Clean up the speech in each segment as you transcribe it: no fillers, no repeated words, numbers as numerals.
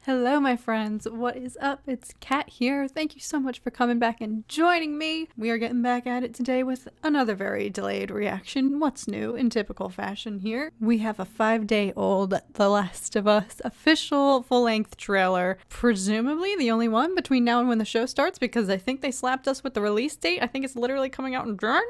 Hello, my friends. What is up? It's Kat here. Thank you so much for coming back and joining me. We are getting back at it today with another very delayed reaction. What's new in typical fashion here? We have a 5-day-old The Last of Us official full-length trailer. Presumably the only one between now and when the show starts, because I think they slapped us with the release date. I think it's literally coming out in January.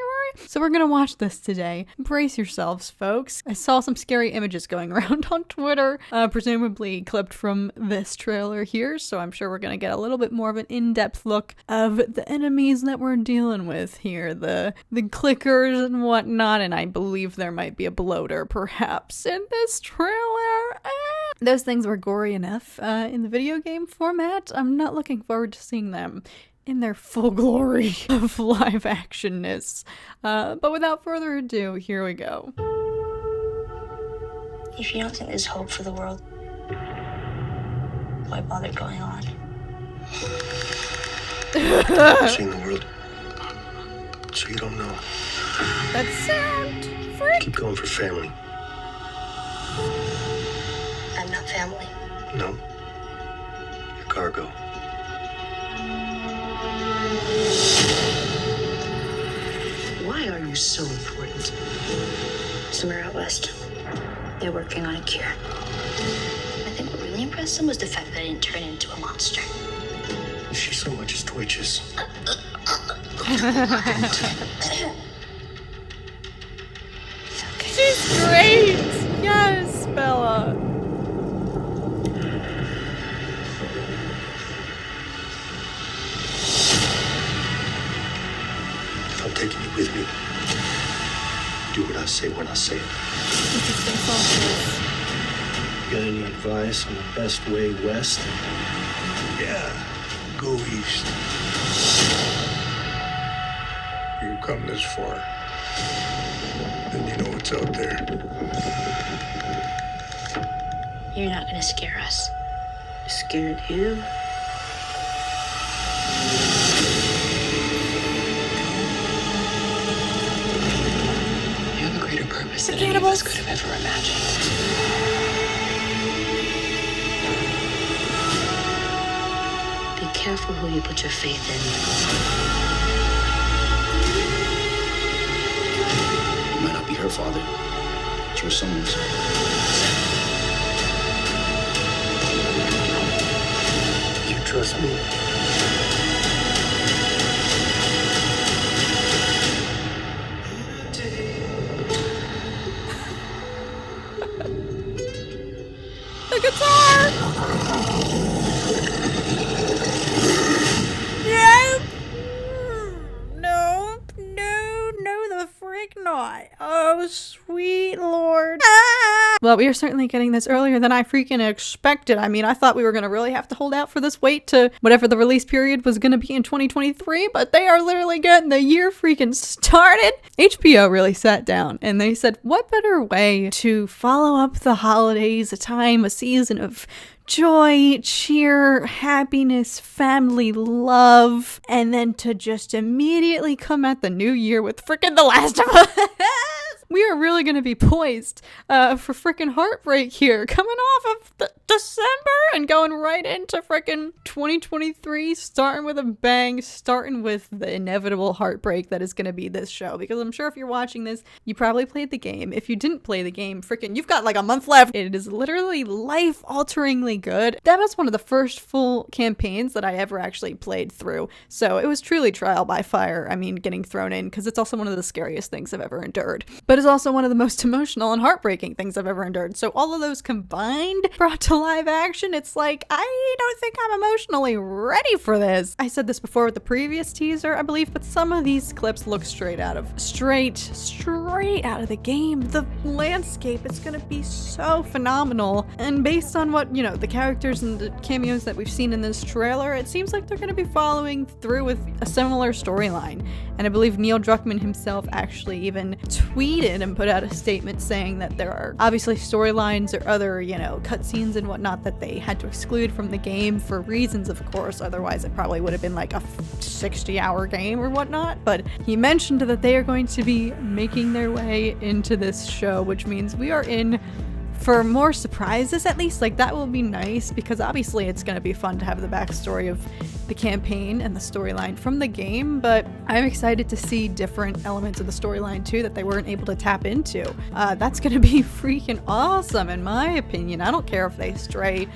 So we're gonna watch this today. Brace yourselves, folks. I saw some scary images going around on Twitter, presumably clipped from this trailer here, so I'm sure we're gonna get a little bit more of an in-depth look of the enemies that we're dealing with here, the clickers and whatnot, and I believe there might be a bloater perhaps in this trailer. Those things were gory enough in the video game format. I'm not looking forward to seeing them in their full glory of live actionness. But without further ado, here we go. If you don't think there's hope for the world, why bother going on? You've seen the world, so you don't know. That sound freak. Keep going for family. I'm not family. No. You're cargo. Why are you so important? Somewhere out west, they're working on a cure. I think what really impressed them was the fact that I didn't turn into a monster. If she so much as twitches. She's great! Yes, Bella! I'm taking you with me. Do what I say when I say it. Interesting sauces. Got any advice on the best way west? Yeah, go east. You come this far, then you know what's out there. You're not gonna scare us. You scared him? You have a greater purpose than any of us could have ever imagined. Be careful who you put your faith in. You might not be her father, but you're someone's. You trust me? The guitar! No, the frick not. Oh, sweet lord. Well, we are certainly getting this earlier than I freaking expected. I mean, I thought we were going to really have to hold out for this wait to whatever the release period was going to be in 2023, but they are literally getting the year freaking started. HBO really sat down and they said, what better way to follow up the holidays, a season of joy, cheer, happiness, family, love, and then to just immediately come at the new year with freaking The Last of Us. We are really going to be poised for freaking heartbreak here, coming off of December and going right into freaking 2023, starting with a bang, starting with the inevitable heartbreak that is going to be this show. Because I'm sure if you're watching this, you probably played the game. If you didn't play the game, freaking, you've got like a month left. It is literally life-alteringly good. That was one of the first full campaigns that I ever actually played through. So it was truly trial by fire. I mean, getting thrown in, because it's also one of the scariest things I've ever endured. But it's also one of the most emotional and heartbreaking things I've ever endured. So all of those combined, brought to live action, it's like, I don't think I'm emotionally ready for this. I said this before with the previous teaser, I believe, but some of these clips look straight out of the game. The landscape is gonna be so phenomenal. And based on what, you know, the characters and the cameos that we've seen in this trailer, it seems like they're gonna be following through with a similar storyline. And I believe Neil Druckmann himself actually even tweeted and put out a statement saying that there are obviously storylines or other, you know, cutscenes and whatnot that they had to exclude from the game for reasons, of course. Otherwise, it probably would have been like a 60-hour game or whatnot. But he mentioned that they are going to be making their way into this show, which means we are in for more surprises at least. Like, that will be nice, because obviously it's going to be fun to have the backstory of the campaign and the storyline from the game, but I'm excited to see different elements of the storyline too that they weren't able to tap into. That's going to be freaking awesome in my opinion. I don't care if they stray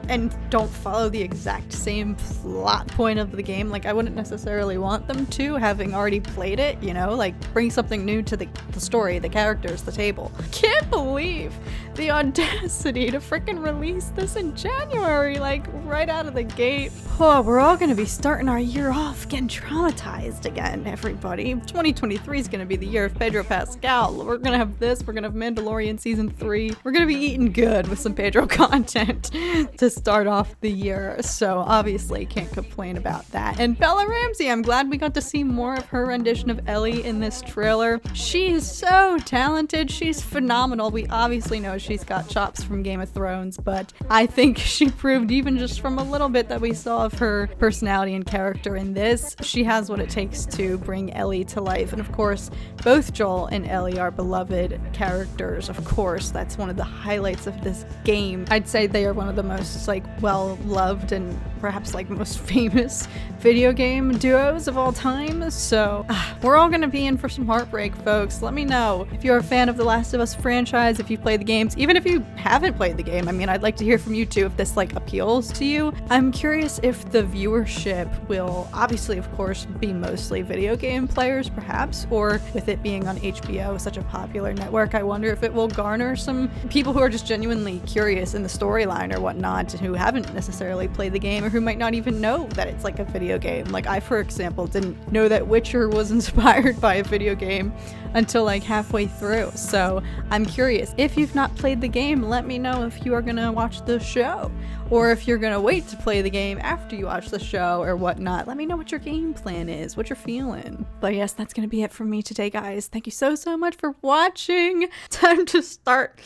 and don't follow the exact same plot point of the game. Like, I wouldn't necessarily want them to, having already played it, you know, like bring something new to the story, the characters, the table. Can't believe the audacity to freaking release this in January, like right out of the gate. Oh, we're all gonna be starting our year off getting traumatized again, everybody. 2023 is gonna be the year of Pedro Pascal. We're gonna have this, we're gonna have Mandalorian season 3. We're gonna be eating good with some Pedro content to start off the year, so obviously can't complain about that. And Bella Ramsey, I'm glad we got to see more of her rendition of Ellie in this trailer. She is so talented, she's phenomenal. We obviously know she's got chops from Game of Thrones, but I think she proved, even just from a little bit that we saw of her personality and character in this, she has what it takes to bring Ellie to life. And of course, both Joel and Ellie are beloved characters. Of course, that's one of the highlights of this game. I'd say they are one of the most like well-loved and perhaps like most famous video game duos of all time. So we're all gonna be in for some heartbreak, folks. Let me know if you're a fan of the Last of Us franchise, if you've played the games, even if you haven't played the game. I mean, I'd like to hear from you too if this like appeals to you. I'm curious if the viewership will obviously, of course, be mostly video game players perhaps, or with it being on HBO, such a popular network, I wonder if it will garner some people who are just genuinely curious in the storyline or whatnot, who haven't necessarily played the game, or who might not even know that it's like a video game. Like, I, for example, didn't know that Witcher was inspired by a video game until like halfway through. So I'm curious, if you've not played the game, let me know if you are gonna watch the show, or if you're gonna wait to play the game after you watch the show or whatnot. Let me know what your game plan is, what you're feeling. But yes, that's gonna be it from me today, guys. Thank you so much for watching. Time to start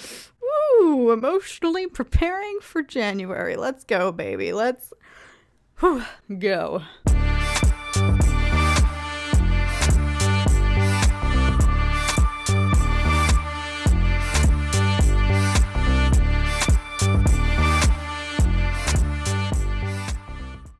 emotionally preparing for January. Let's go, baby. Let's go.